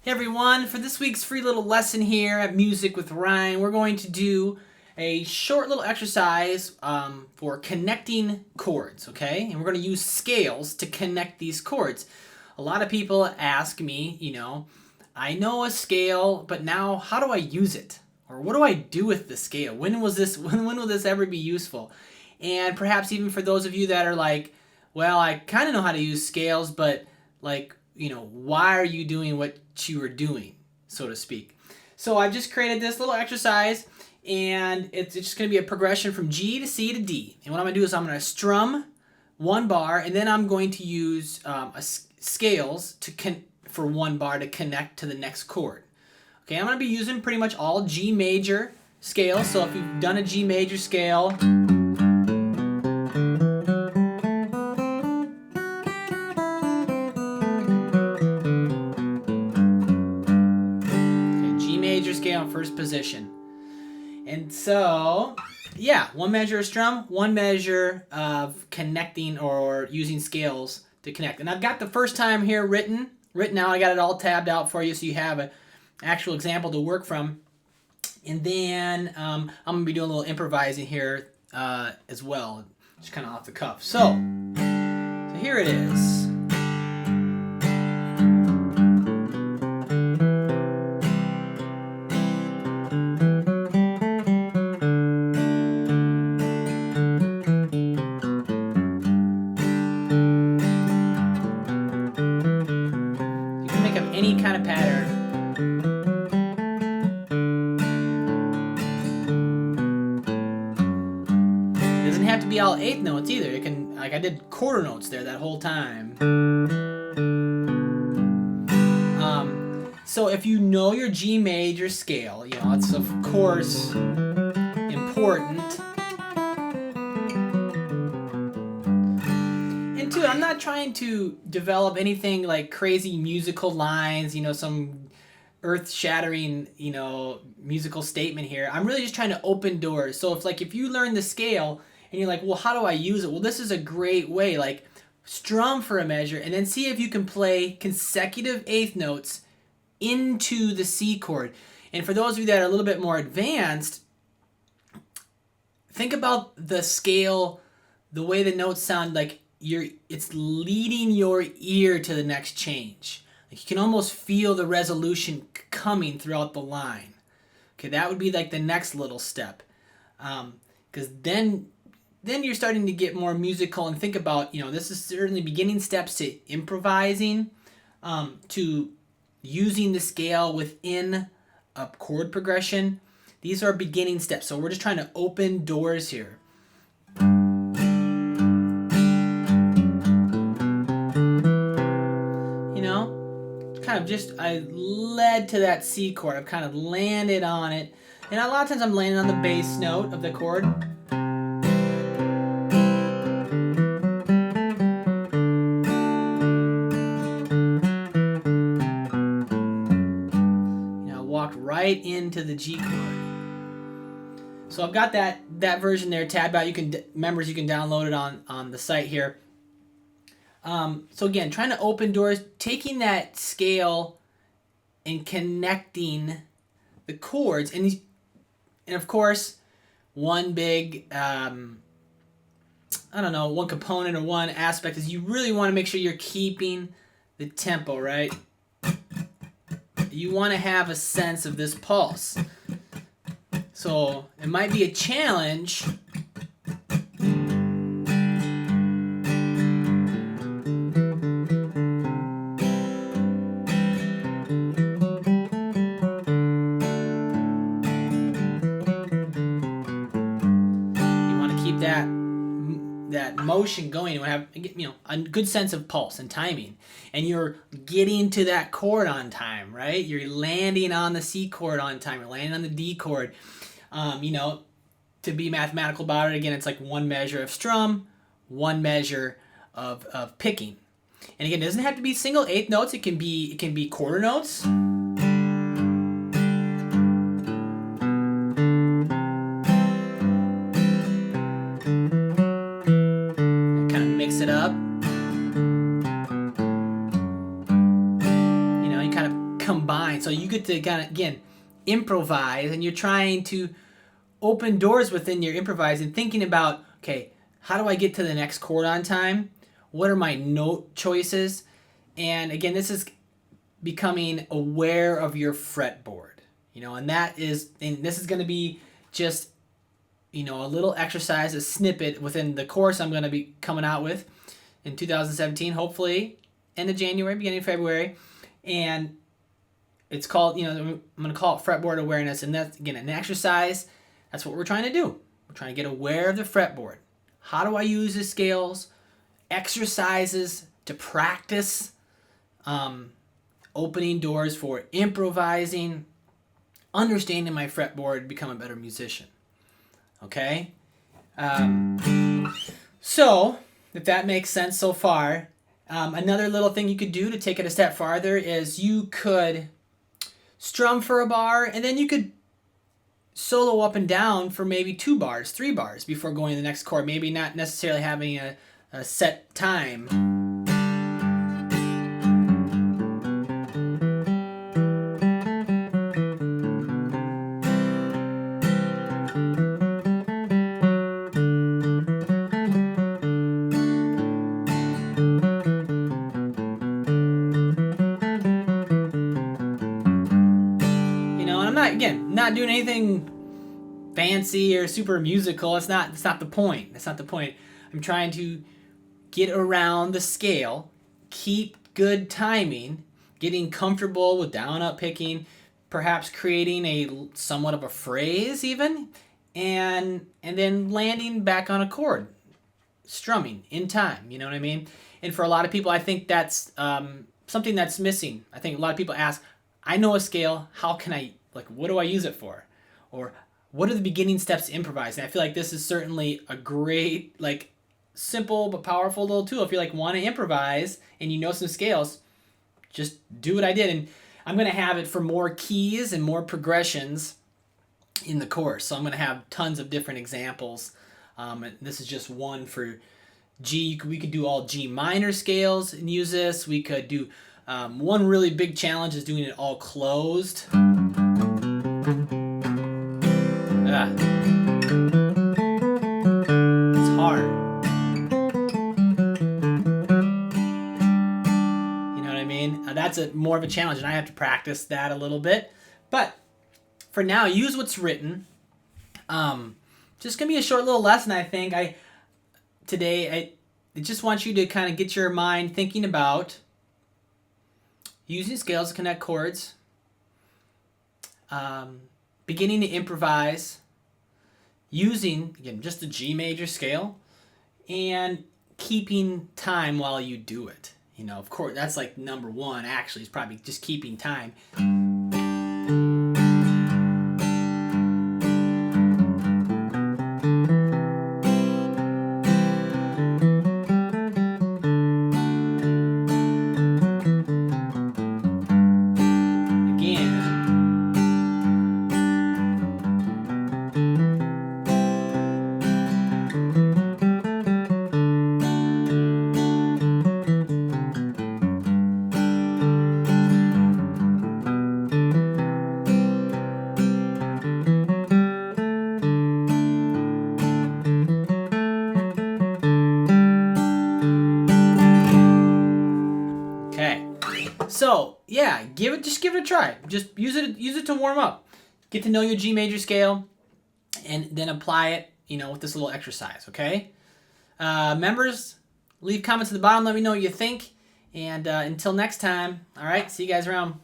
Hey everyone, for this week's free little lesson here at Music with Ryan, we're going to do a short little exercise for connecting chords, okay? And we're going to use scales to connect these chords. A lot of people ask me, I know a scale, but now how do I use it? Or what do I do with the scale? When will this ever be useful? And perhaps even for those of you that are like, well, I kind of know how to use scales, but why are you doing what you are doing, so to speak? So I've just created this little exercise, and it's just going to be a progression from G to C to D. And what I'm going to do is I'm going to strum one bar, and then I'm going to use scales for one bar to connect to the next chord. Okay, I'm going to be using pretty much all G major scales. So if you've done a G major scale, scale in first position. And so, yeah, one measure of strum, one measure of connecting or using scales to connect. And I've got the first time here written out. I got it all tabbed out for you so you have an actual example to work from. And then I'm going to be doing a little improvising here as well, just kind of off the cuff. So here it is. Any kind of pattern. It doesn't have to be all eighth notes either. It can, like I did quarter notes there that whole time. So if you know your G major scale, it's of course important. I'm not trying to develop anything like crazy musical lines, some earth-shattering, musical statement here. I'm really just trying to open doors. So if you learn the scale and you're like, well, how do I use it? Well, this is a great way. Like, strum for a measure and then see if you can play consecutive eighth notes into the C chord. And for those of you that are a little bit more advanced, think about the scale, the way the notes sound like it's leading your ear to the next change. Like you can almost feel the resolution coming throughout the line. Okay, that would be like the next little step. Because then you're starting to get more musical and think about, this is certainly beginning steps to improvising, to using the scale within a chord progression. These are beginning steps. So we're just trying to open doors here. I led to that C chord. I've kind of landed on it. And a lot of times I'm landing on the bass note of the chord. I walked right into the G chord. So I've got that version there tabbed out. You can download it on the site here. So again, trying to open doors, taking that scale and connecting the chords, and of course, one big, one component or one aspect is you really want to make sure you're keeping the tempo, right? You want to have a sense of this pulse. So it might be a challenge. That motion going, you have a good sense of pulse and timing, and you're getting to that chord on time, right? You're landing on the C chord on time, you're landing on the D chord. To be mathematical about it, again, it's like one measure of strum, one measure of picking. And again, it doesn't have to be single eighth notes. It can be quarter notes. Mix it up. You kind of combine. So you get to kind of, again, improvise, and you're trying to open doors within your improvising, thinking about, okay, how do I get to the next chord on time? What are my note choices? And again, this is becoming aware of your fretboard, and this is going to be just, a little exercise, a snippet within the course I'm going to be coming out with in 2017, hopefully end of January, beginning of February. And it's called, I'm going to call it fretboard awareness. And that's, again, an exercise. That's what we're trying to do. We're trying to get aware of the fretboard. How do I use the scales? Exercises to practice, opening doors for improvising, understanding my fretboard, become a better musician. Okay? So, if that makes sense so far, another little thing you could do to take it a step farther is you could strum for a bar, and then you could solo up and down for maybe 2 bars, 3 bars before going to the next chord. Maybe not necessarily having a set time. Not doing anything fancy or super musical. It's not the point. That's not the point. I'm trying to get around the scale, keep good timing, getting comfortable with down up picking, perhaps creating a somewhat of a phrase even, and then landing back on a chord, strumming in time. You know what I mean? And for a lot of people, I think that's something that's missing. I think a lot of people ask, I know a scale, how can I, what do I use it for? Or what are the beginning steps to improvise? And I feel like this is certainly a great, simple but powerful little tool. If you want to improvise and you know some scales, just do what I did. And I'm going to have it for more keys and more progressions in the course. So I'm going to have tons of different examples. And this is just one for G. We could do all G minor scales and use this. We could do one really big challenge is doing it all closed. It's hard. You know what I mean? That's more of a challenge, and I have to practice that a little bit. But for now, use what's written. Just gonna be a short little lesson, I think. I just want you to kind of get your mind thinking about using scales to connect chords, beginning to improvise, using, again, just the G major scale, and keeping time while you do it. Of course, that's number one, actually, is probably just keeping time. So yeah, give it a try. Just use it to warm up. Get to know your G major scale, and then apply it, with this little exercise. Okay, members, leave comments at the bottom. Let me know what you think. And until next time, all right. See you guys around.